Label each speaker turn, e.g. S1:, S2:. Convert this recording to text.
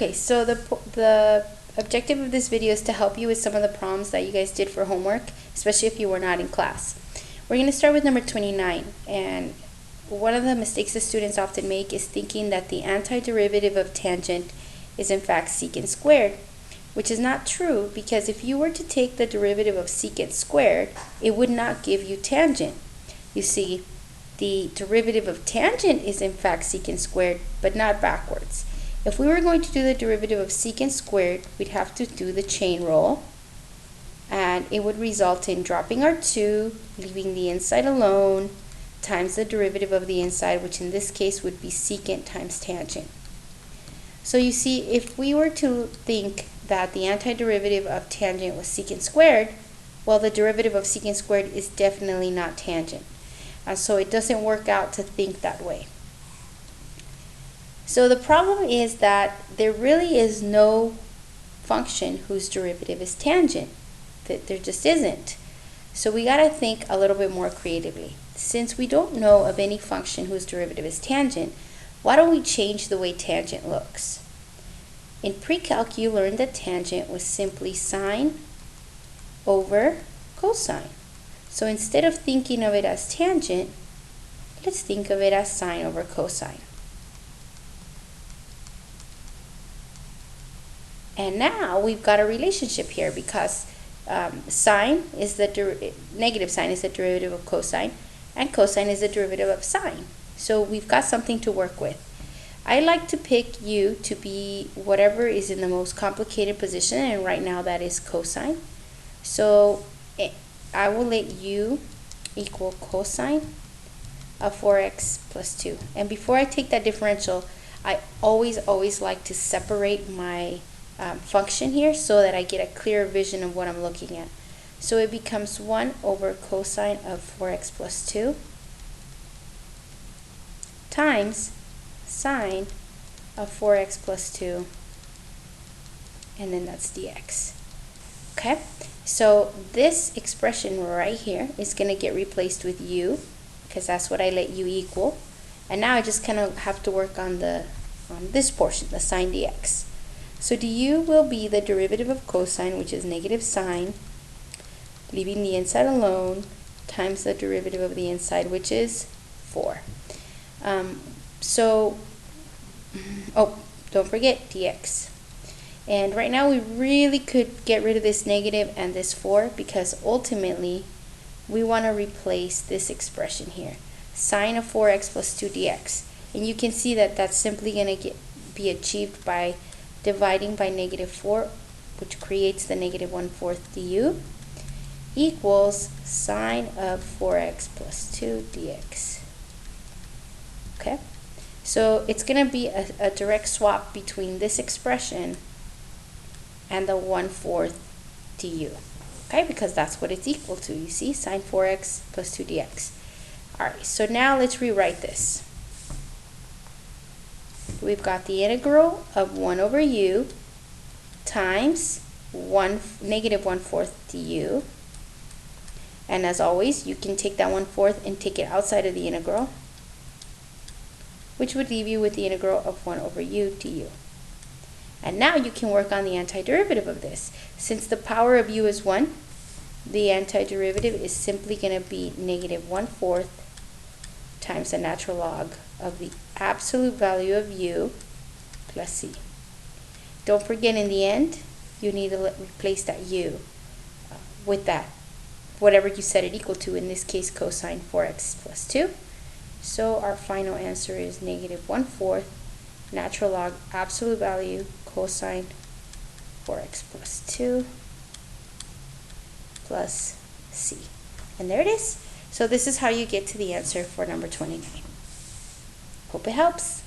S1: Okay, so the objective of this video is to help you with some of the problems that you guys did for homework, especially if you were not in class. We're going to start with number 29, and one of the mistakes that students often make is thinking that the antiderivative of tangent is in fact secant squared, which is not true, because if you were to take the derivative of secant squared, it would not give you tangent. You see, the derivative of tangent is in fact secant squared, but not backwards. If we were going to do the derivative of secant squared, we'd have to do the chain rule, and it would result in dropping our 2, leaving the inside alone, times the derivative of the inside, which in this case would be secant times tangent. So you see, if we were to think that the antiderivative of tangent was secant squared, well, the derivative of secant squared is definitely not tangent. And so it doesn't work out to think that way. So the problem is that there really is no function whose derivative is tangent. There just isn't. So we got to think a little bit more creatively. Since we don't know of any function whose derivative is tangent, why don't we change the way tangent looks? In pre-calc, you learned that tangent was simply sine over cosine. So instead of thinking of it as tangent, let's think of it as sine over cosine. And now we've got a relationship here, because sine is negative sine is the derivative of cosine, and cosine is the derivative of sine. So we've got something to work with. I like to pick u to be whatever is in the most complicated position, and right now that is cosine. So I will let u equal cosine of 4x plus 2. And before I take that differential, I always like to separate my function here so that I get a clear vision of what I'm looking at. So it becomes 1 over cosine of 4x plus 2 times sine of 4x plus 2, and then that's dx. Okay, so this expression right here is going to get replaced with u, because that's what I let u equal. And now I just kind of have to work on this portion, the sine dx. So du will be the derivative of cosine, which is negative sine, leaving the inside alone, times the derivative of the inside, which is 4. Don't forget dx. And right now we really could get rid of this negative and this 4, because ultimately we want to replace this expression here, sine of 4x plus 2 dx. And you can see that that's simply going to be achieved by dividing by negative 4, which creates the negative 1/4 du, equals sine of 4x plus 2 dx. Okay, so it's going to be a direct swap between this expression and the 1/4 du, okay, because that's what it's equal to. You see, sine 4x plus 2 dx. Alright, so now let's rewrite this. We've got the integral of 1 over u times negative 1/4 du. And as always, you can take that 1/4 and take it outside of the integral, which would leave you with the integral of 1 over u du. And now you can work on the antiderivative of this. Since the power of u is 1, the antiderivative is simply going to be negative 1/4 times the natural log of the absolute value of u plus c. Don't forget, in the end, you need to replace that u with that, whatever you set it equal to, in this case cosine 4x plus 2. So our final answer is negative 1/4 natural log absolute value cosine 4x plus 2 plus c. And there it is. So this is how you get to the answer for number 29. Hope it helps.